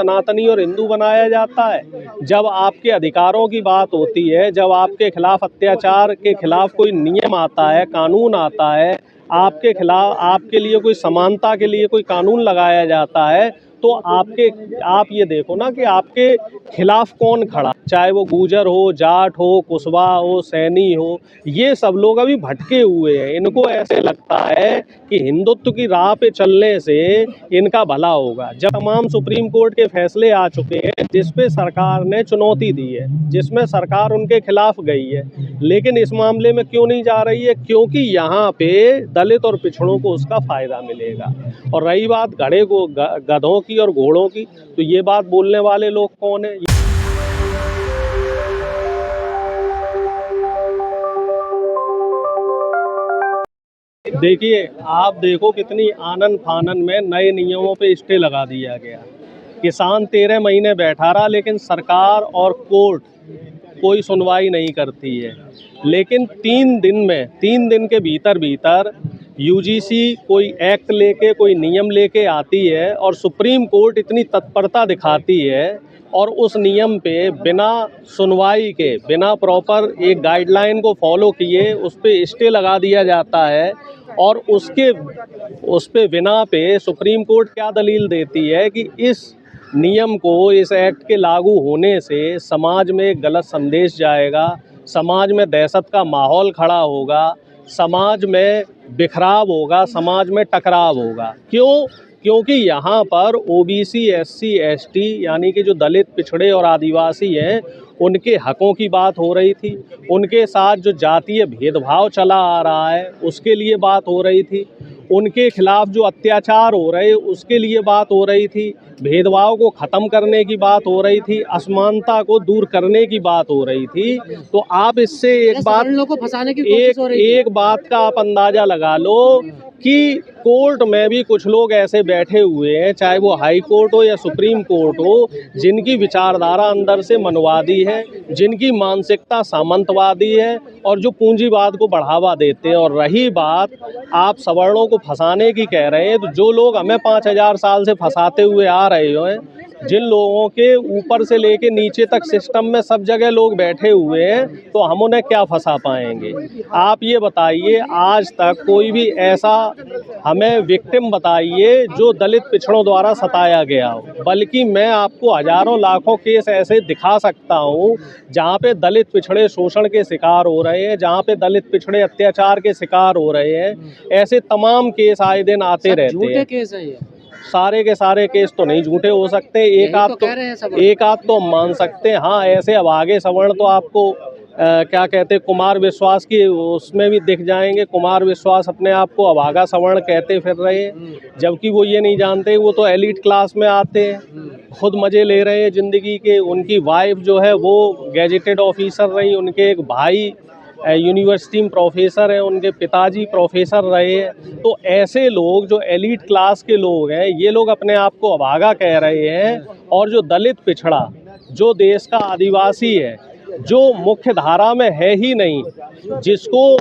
सनातनी और हिंदू बनाया जाता है। जब आपके अधिकारों की बात होती है, जब आपके खिलाफ अत्याचार के खिलाफ कोई नियम आता है, कानून आता है, आपके खिलाफ, आपके लिए कोई समानता के लिए कोई कानून लगाया जाता है, तो आप ये देखो ना कि आपके खिलाफ कौन खड़ा, चाहे वो गुर्जर हो, जाट हो, कुशवाहा हो, सैनी हो, ये सब लोग अभी भटके हुए हैं। इनको ऐसे लगता है कि हिंदुत्व की राह पे चलने से इनका भला होगा। जब तमाम सुप्रीम कोर्ट के फैसले आ चुके हैं जिस पे सरकार ने चुनौती दी है, जिसमें सरकार उनके खिलाफ गई है, लेकिन इस मामले में क्यों नहीं जा रही है? क्योंकि यहाँ पे दलित और पिछड़ों को उसका फायदा मिलेगा। और रही बात गधों की और घोड़ों की, तो ये बात बोलने वाले लोग कौन है? देखिए, आप देखो कितनी आनन फानन में नए नियमों पे स्टे लगा दिया गया। किसान 13 महीने बैठा रहा, लेकिन सरकार और कोर्ट कोई सुनवाई नहीं करती है। लेकिन 3 दिन के भीतर यूजीसी कोई एक्ट लेके, कोई नियम लेके आती है और सुप्रीम कोर्ट इतनी तत्परता दिखाती है और उस नियम पे बिना सुनवाई के, बिना प्रॉपर एक गाइडलाइन को फॉलो किए उस पे स्टे लगा दिया जाता है। और उस पे बिना पे सुप्रीम कोर्ट क्या दलील देती है कि इस नियम को, इस एक्ट के लागू होने से समाज में एक गलत संदेश जाएगा, समाज में दहशत का माहौल खड़ा होगा, समाज में बिखराव होगा, समाज में टकराव होगा। क्यों? क्योंकि यहाँ पर ओबीसी, एससी, एसटी यानी कि जो दलित, पिछड़े और आदिवासी हैं, उनके हकों की बात हो रही थी। उनके साथ जो जातीय भेदभाव चला आ रहा है उसके लिए बात हो रही थी। उनके खिलाफ जो अत्याचार हो रहे उसके लिए बात हो रही थी। भेदभाव को ख़त्म करने की बात हो रही थी, असमानता को दूर करने की बात हो रही थी। तो आप इससे एक बात का आप अंदाज़ा लगा लो कि कोर्ट में भी कुछ लोग ऐसे बैठे हुए हैं, चाहे वो हाई कोर्ट हो या सुप्रीम कोर्ट हो, जिनकी विचारधारा अंदर से मनवादी है, जिनकी मानसिकता सामंतवादी है और जो पूंजीवाद को बढ़ावा देते हैं। और रही बात आप सवर्णों को फंसाने की कह रहे हैं, तो जो लोग हमें 5000 साल से फंसाते हुए आ रहे हैं, जिन लोगों के ऊपर से लेके नीचे तक सिस्टम में सब जगह लोग बैठे हुए हैं, तो हम उन्हें क्या फंसा पाएंगे? आप ये बताइए, आज तक कोई भी ऐसा हमें विक्टिम बताइए जो दलित पिछड़ों द्वारा सताया गया हो। बल्कि मैं आपको हजारों लाखों केस ऐसे दिखा सकता हूँ जहाँ पे दलित पिछड़े शोषण के शिकार हो रहे हैं, जहाँ पे दलित पिछड़े अत्याचार के शिकार हो रहे हैं। ऐसे तमाम केस आए दिन आते रहते हैं। केस है ये? सारे के सारे केस तो नहीं झूठे हो सकते, एक आध तो हम मान सकते हैं। हाँ, ऐसे अब आगे सवर्ण तो आपको क्या कहते हैं, कुमार विश्वास की उसमें भी दिख जाएंगे। कुमार विश्वास अपने आप को अभागा सवर्ण कहते फिर रहे हैं, जबकि वो ये नहीं जानते, वो तो एलिट क्लास में आते हैं, खुद मज़े ले रहे हैं ज़िंदगी के। उनकी वाइफ जो है वो गैजेटेड ऑफिसर रही, उनके एक भाई यूनिवर्सिटी में प्रोफेसर हैं, उनके पिताजी प्रोफेसर रहे हैं। तो ऐसे लोग जो एलीट क्लास के लोग हैं, ये लोग अपने आप को अभागा कह रहे हैं। और जो दलित पिछड़ा, जो देश का आदिवासी है, जो मुख्य धारा में है ही नहीं, जिसको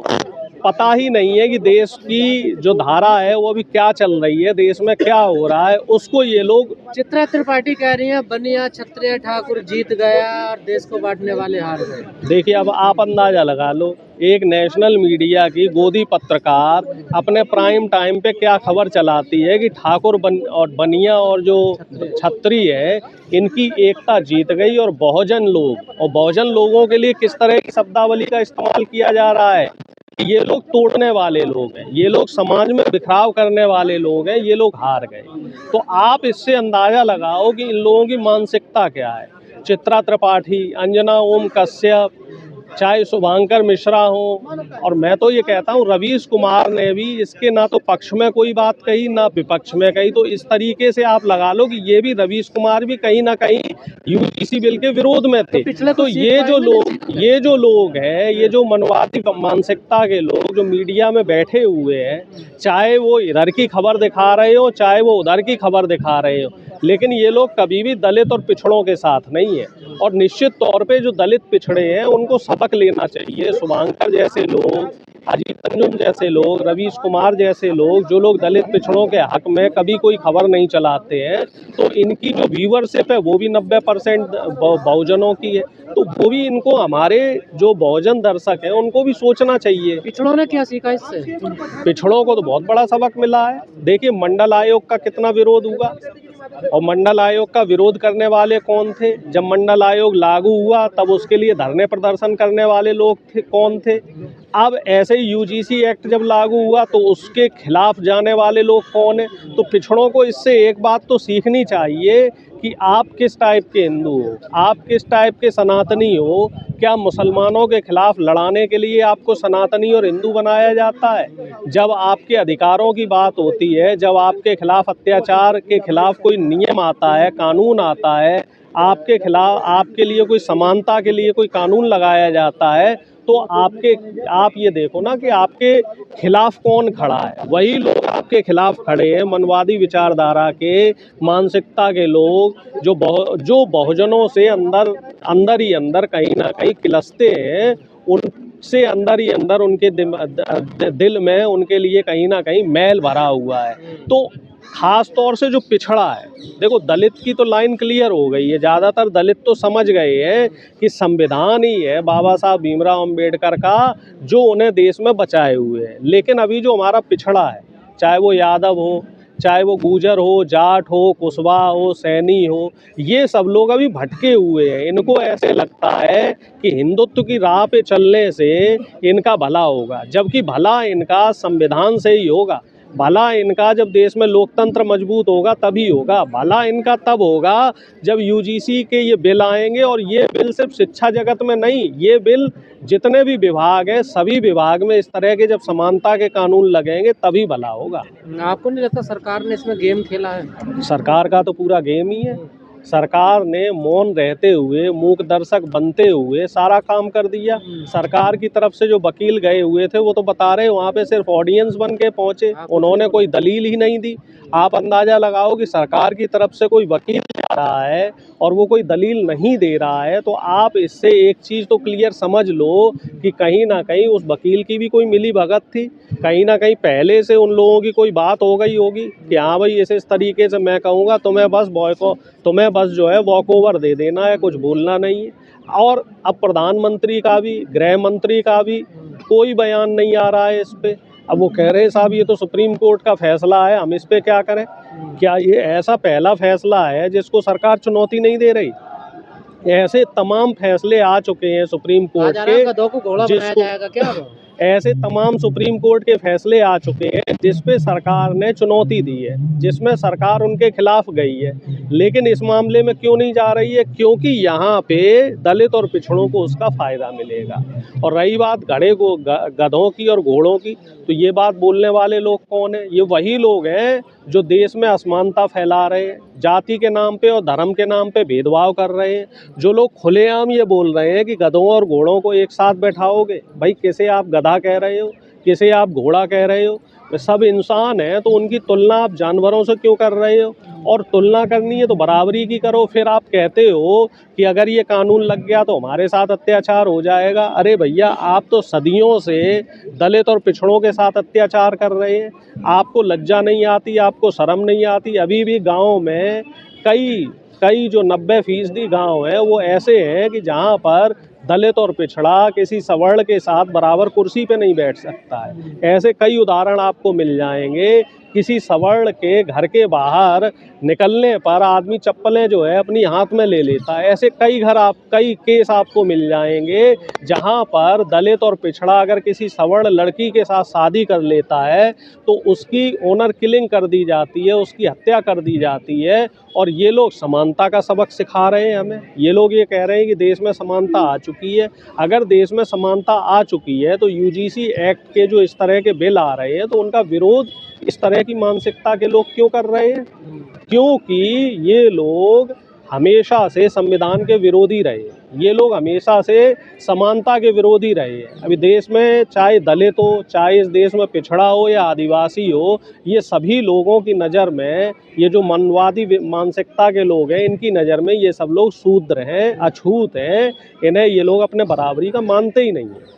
पता ही नहीं है कि देश की जो धारा है वो अभी क्या चल रही है, देश में क्या हो रहा है, उसको ये लोग। चित्रा त्रिपाठी कह रही है बनिया क्षत्रिय ठाकुर जीत गया और देश को बांटने वाले हार गए। देखिए, अब आप अंदाजा लगा लो, एक नेशनल मीडिया की गोदी पत्रकार अपने प्राइम टाइम पे क्या खबर चलाती है कि ठाकुर और बनिया और जो क्षत्रिय है, इनकी एकता जीत गई। और बहुजन लोगों के लिए किस तरह की शब्दावली का इस्तेमाल किया जा रहा है। ये लोग तोड़ने वाले लोग हैं, ये लोग समाज में बिखराव करने वाले लोग हैं, ये लोग हार गए। तो आप इससे अंदाजा लगाओ कि इन लोगों की मानसिकता क्या है। चित्रा त्रिपाठी, अंजना ओम कश्यप, चाहे शुभांकर मिश्रा हो, और मैं तो ये कहता हूँ रवीश कुमार ने भी इसके ना तो पक्ष में कोई बात कही ना विपक्ष में कही। तो इस तरीके से आप लगा लो कि ये भी रवीश कुमार भी कहीं ना कहीं यूजीसी बिल के विरोध में थे। तो ये जो लोग हैं, ये जो मनवादी मानसिकता के लोग जो मीडिया में बैठे हुए हैं, चाहे वो इधर की खबर दिखा रहे हो, चाहे वो उधर की खबर दिखा रहे हो, लेकिन ये लोग कभी भी दलित और पिछड़ों के साथ नहीं है। और निश्चित तौर पे जो दलित पिछड़े हैं उनको सबक लेना चाहिए। शुभांकर जैसे लोग अजीत अंजुम जैसे लोग, रवीश कुमार जैसे लोग, जो लोग दलित पिछड़ों के हक में कभी कोई खबर नहीं चलाते हैं, तो इनकी जो व्यूवरशिप है वो भी 90% बहुजनों की है। तो वो भी इनको, हमारे जो बहुजन दर्शक हैं उनको भी सोचना चाहिए। पिछड़ों ने क्या सीखा इससे? पिछड़ों को तो बहुत बड़ा सबक मिला है। देखिए मंडल आयोग का कितना विरोध हुआ, और मंडल आयोग का विरोध करने वाले कौन थे? जब मंडल आयोग लागू हुआ तब उसके लिए धरने प्रदर्शन करने वाले लोग थे, कौन थे? अब ऐसे ही यूजीसी एक्ट जब लागू हुआ तो उसके खिलाफ जाने वाले लोग कौन है? तो पिछड़ों को इससे एक बात तो सीखनी चाहिए कि आप किस टाइप के हिंदू हो, आप किस टाइप के सनातनी हो। क्या मुसलमानों के खिलाफ लड़ाने के लिए आपको सनातनी और हिंदू बनाया जाता है? जब आपके अधिकारों की बात होती है, जब आपके खिलाफ अत्याचार के खिलाफ कोई नियम आता है, कानून आता है, आपके खिलाफ, आपके लिए कोई समानता के लिए कोई कानून लगाया जाता है, तो आप ये देखो ना कि आपके खिलाफ कौन खड़ा है। वही लोग आपके खिलाफ खड़े हैं, मनवादी विचारधारा के, मानसिकता के लोग, जो बहुजनों से अंदर ही अंदर कहीं ना कहीं किलसते हैं, उनसे अंदर ही अंदर उनके दिल में उनके लिए कहीं ना कहीं मैल भरा हुआ है। तो खास तौर से जो पिछड़ा है, देखो दलित की तो लाइन क्लियर हो गई है, ज़्यादातर दलित तो समझ गए हैं कि संविधान ही है बाबा साहब भीमराव अंबेडकर का जो उन्हें देश में बचाए हुए है। लेकिन अभी जो हमारा पिछड़ा है, चाहे वो यादव हो, चाहे वो गुर्जर हो, जाट हो, कुशवाहा हो, सैनी हो, ये सब लोग अभी भटके हुए हैं। इनको ऐसे लगता है कि हिंदुत्व की राह पे चलने से इनका भला होगा, जबकि भला इनका संविधान से ही होगा। भला इनका जब देश में लोकतंत्र मजबूत होगा तभी होगा। भला इनका तब होगा जब यूजीसी के ये बिल आएंगे, और ये बिल सिर्फ शिक्षा जगत में नहीं, ये बिल जितने भी विभाग हैं सभी विभाग में इस तरह के जब समानता के कानून लगेंगे तभी भला होगा। आपको नहीं लगता सरकार ने इसमें गेम खेला है? सरकार का तो पूरा गेम ही है। सरकार ने मौन रहते हुए, मूक दर्शक बनते हुए सारा काम कर दिया। सरकार की तरफ से जो वकील गए हुए थे वो तो बता रहे वहाँ पे सिर्फ ऑडियंस बन के पहुँचे, उन्होंने कोई दलील ही नहीं दी। आप अंदाज़ा लगाओ कि सरकार की तरफ से कोई वकील जा रहा है और वो कोई दलील नहीं दे रहा है, तो आप इससे एक चीज़ तो क्लियर समझ लो कि कहीं ना कहीं उस वकील की भी कोई मिली भगत थी, कहीं ना कहीं पहले से उन लोगों की कोई बात हो गई होगी कि हाँ भाई इस तरीके से मैं कहूँगा तुम्हें बस जो है वॉक ओवर दे देना है, कुछ बोलना नहीं है। और अब प्रधानमंत्री का भी, गृह मंत्री का भी कोई बयान नहीं आ रहा है इस पे। अब वो कह रहे हैं साहब ये तो सुप्रीम कोर्ट का फैसला है, हम इस पे क्या करें। क्या ये ऐसा पहला फैसला है जिसको सरकार चुनौती नहीं दे रही? ऐसे तमाम फैसले आ चुके हैं सुप्रीम कोर्ट के, जिसको ऐसे तमाम सुप्रीम कोर्ट के फैसले आ चुके हैं जिस पे सरकार ने चुनौती दी है, जिसमें सरकार उनके खिलाफ गई है, लेकिन इस मामले में क्यों नहीं जा रही है? क्योंकि यहाँ पे दलित और पिछड़ों को उसका फ़ायदा मिलेगा। और रही बात गधों की और घोड़ों की, तो ये बात बोलने वाले लोग कौन है? ये वही लोग हैं जो देश में असमानता फैला रहे हैं, जाति के नाम पे और धर्म के नाम पे भेदभाव कर रहे हैं, जो लोग खुलेआम ये बोल रहे हैं कि गधों और घोड़ों को एक साथ बैठाओगे। भाई किसे आप गधा कह रहे हो, किसे आप घोड़ा कह रहे हो? सब इंसान हैं, तो उनकी तुलना आप जानवरों से क्यों कर रहे हो? और तुलना करनी है तो बराबरी की करो। फिर आप कहते हो कि अगर ये कानून लग गया तो हमारे साथ अत्याचार हो जाएगा। अरे भैया आप तो सदियों से दलित और पिछड़ों के साथ अत्याचार कर रहे हैं, आपको लज्जा नहीं आती, आपको शर्म नहीं आती। अभी भी गाँव में कई जो 90% गाँव हैं वो ऐसे हैं कि जहाँ पर दलित और पिछड़ा किसी सवर्ण के साथ बराबर कुर्सी पे नहीं बैठ सकता है। ऐसे कई उदाहरण आपको मिल जाएंगे। किसी सवर्ण के घर के बाहर निकलने पर आदमी चप्पलें जो है अपनी हाथ में ले लेता है। ऐसे कई केस आपको मिल जाएंगे जहां पर दलित और पिछड़ा अगर किसी सवर्ण लड़की के साथ शादी कर लेता है तो उसकी ऑनर किलिंग कर दी जाती है, उसकी हत्या कर दी जाती है। और ये लोग समानता का सबक सिखा रहे हैं हमें। ये लोग ये कह रहे हैं कि देश में समानता आ चुकी है। अगर देश में समानता आ चुकी है तो यूजीसी एक्ट के जो इस तरह के बिल आ रहे हैं तो उनका विरोध इस तरह की मानसिकता के लोग क्यों कर रहे हैं? क्योंकि ये लोग हमेशा से संविधान के विरोधी रहे, ये लोग हमेशा से समानता के विरोधी रहे। अभी देश में चाहे दलित हो, चाहे इस देश में पिछड़ा हो या आदिवासी हो, ये सभी लोगों की नज़र में, ये जो मनवादी मानसिकता के लोग हैं इनकी नज़र में ये सब लोग शूद्र हैं, अछूत हैं, इन्हें ये लोग अपने बराबरी का मानते ही नहीं हैं।